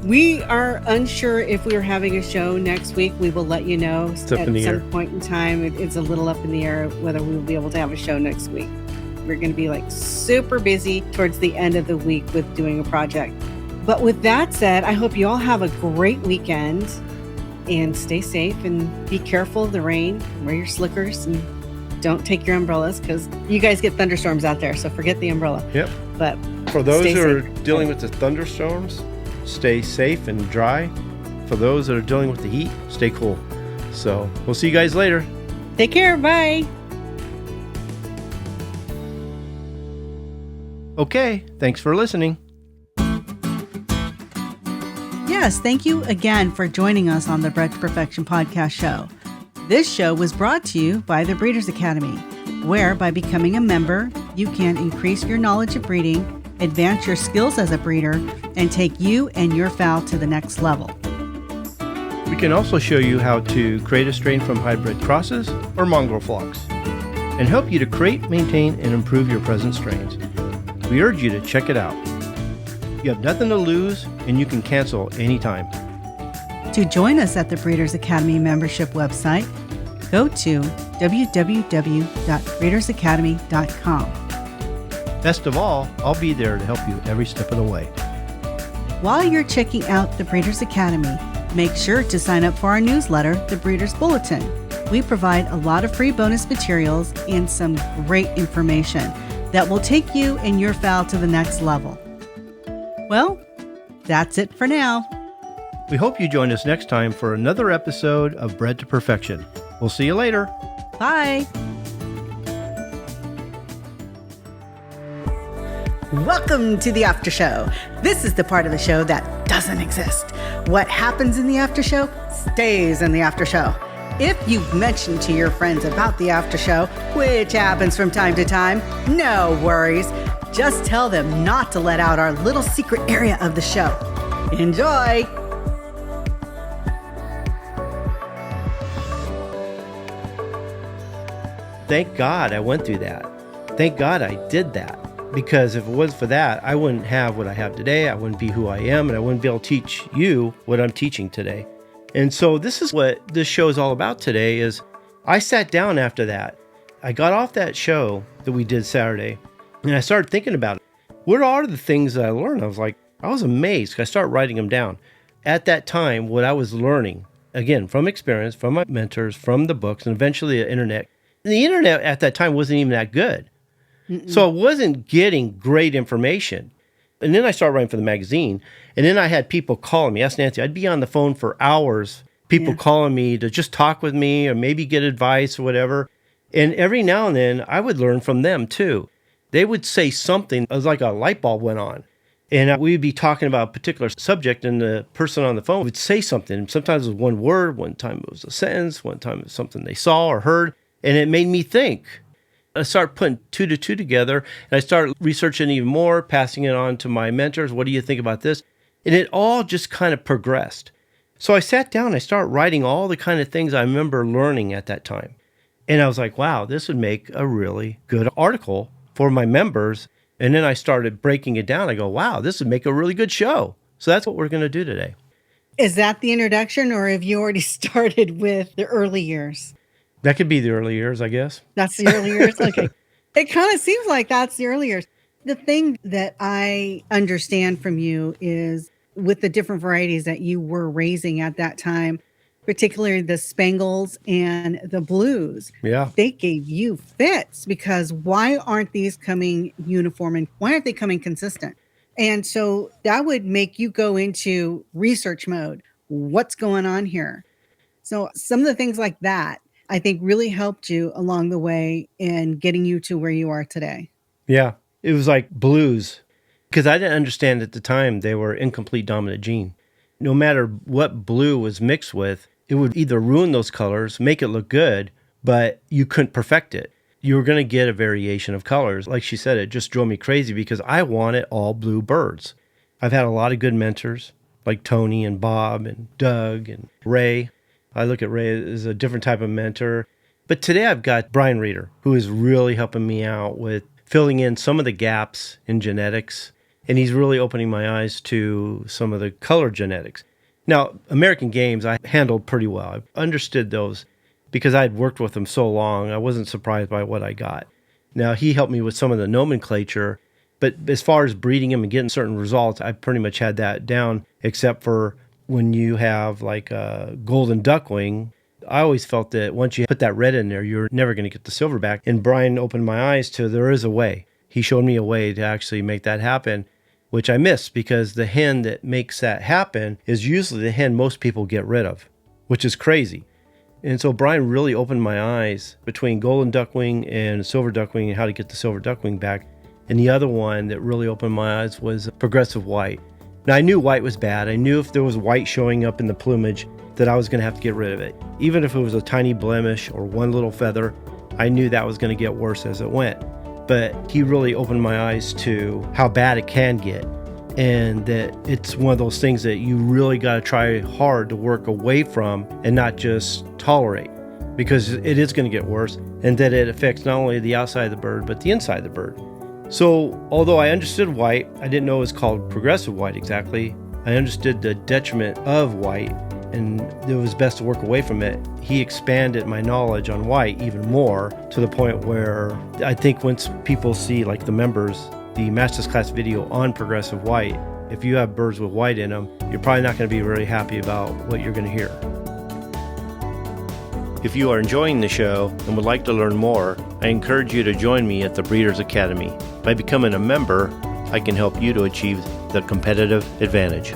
we are unsure if we are having a show next week. We will let you know at some point in time. It's a little up in the air whether we will be able to have a show next week. We're going to be like super busy towards the end of the week with doing a project. But with that said, I hope you all have a great weekend and stay safe and be careful of the rain. Wear your slickers and don't take your umbrellas because you guys get thunderstorms out there. So forget the umbrella. Yep. But for those who are dealing with the thunderstorms, stay safe and dry. For those that are dealing with the heat, stay cool. So we'll see you guys later. Take care. Bye. Okay. Thanks for listening. Yes, thank you again for joining us on the Bred to Perfection podcast show. This show was brought to you by the Breeders Academy, where by becoming a member, you can increase your knowledge of breeding, advance your skills as a breeder, and take you and your fowl to the next level. We can also show you how to create a strain from hybrid crosses or mongrel flocks, and help you to create, maintain, and improve your present strains. We urge you to check it out. You have nothing to lose, and you can cancel anytime. To join us at the Breeders Academy membership website, go to www.breedersacademy.com. Best of all, I'll be there to help you every step of the way. While you're checking out the Breeders Academy, make sure to sign up for our newsletter, The Breeders Bulletin. We provide a lot of free bonus materials and some great information that will take you and your fowl to the next level. Well, that's it for now. We hope you join us next time for another episode of Bred to Perfection. We'll see you later. Bye. Welcome to the after show. This is the part of the show that doesn't exist. What happens in the after show stays in the after show. If you've mentioned to your friends about the after show, which happens from time to time, no worries. Just tell them not to let out our little secret area of the show. Enjoy! Thank God I went through that. Thank God I did that. Because if it was for that, I wouldn't have what I have today. I wouldn't be who I am, and I wouldn't be able to teach you what I'm teaching today. And so this is what this show is all about today is I sat down after that. I got off that show that we did Saturday, and I started thinking about it. What are the things that I learned? I was amazed. I started writing them down. At that time, what I was learning, again, from experience, from my mentors, from the books, and eventually the internet. And the internet at that time wasn't even that good. So I wasn't getting great information. And then I started writing for the magazine. And then I had people calling me. Ask Nancy, I'd be on the phone for hours, people calling me to just talk with me or maybe get advice or whatever. And every now and then I would learn from them too. They would say something. It was like a light bulb went on. And we'd be talking about a particular subject and the person on the phone would say something. Sometimes it was one word, one time it was a sentence, one time it was something they saw or heard. And it made me think. I started putting 2 to 2 together, and I started researching even more, passing it on to my mentors. What do you think about this? And it all just kind of progressed. So I sat down, I started writing all the kind of things I remember learning at that time. And I was like, wow, this would make a really good article for my members. And then I started breaking it down. I go, wow, this would make a really good show. So that's what we're going to do today. Is that the introduction, or have you already started with the early years? That could be the early years, I guess. That's the early years? Okay. It kind of seems like that's the early years. The thing that I understand from you is with the different varieties that you were raising at that time, particularly the Spangles and the Blues, they gave you fits because why aren't these coming uniform and why aren't they coming consistent? And so that would make you go into research mode. What's going on here? So some of the things like that, I think really helped you along the way in getting you to where you are today. Yeah, it was like blues because I didn't understand at the time they were incomplete dominant gene. No matter what blue was mixed with, it would either ruin those colors, make it look good, but you couldn't perfect it. You were going to get a variation of colors. Like she said, it just drove me crazy because I wanted all blue birds. I've had a lot of good mentors like Tony and Bob and Doug and Ray. I look at Ray as a different type of mentor. But today I've got Brian Reeder, who is really helping me out with filling in some of the gaps in genetics. And he's really opening my eyes to some of the color genetics. Now, American Games, I handled pretty well. I understood those because I had worked with them so long. I wasn't surprised by what I got. Now, he helped me with some of the nomenclature. But as far as breeding them and getting certain results, I pretty much had that down, except for when you have like a golden duckling. I always felt that once you put that red in there, you're never going to get the silverback. And Brian opened my eyes to there is a way. He showed me a way to actually make that happen, which I missed because the hen that makes that happen is usually the hen most people get rid of, which is crazy. And so Brian really opened my eyes between golden duckling and silver duckling and how to get the silver duckling back. And the other one that really opened my eyes was progressive white. Now, I knew white was bad. I knew if there was white showing up in the plumage that I was going to have to get rid of it. Even if it was a tiny blemish or one little feather, I knew that was going to get worse as it went. But he really opened my eyes to how bad it can get and that it's one of those things that you really got to try hard to work away from and not just tolerate because it is going to get worse and that it affects not only the outside of the bird, but the inside of the bird. So, although I understood white, I didn't know it was called progressive white exactly. I understood the detriment of white, and it was best to work away from it. He expanded my knowledge on white even more to the point where I think once people see, like the members, the Masters Class video on progressive white, if you have birds with white in them, you're probably not going to be really happy about what you're going to hear. If you are enjoying the show and would like to learn more, I encourage you to join me at the Breeders Academy. By becoming a member, I can help you to achieve the competitive advantage.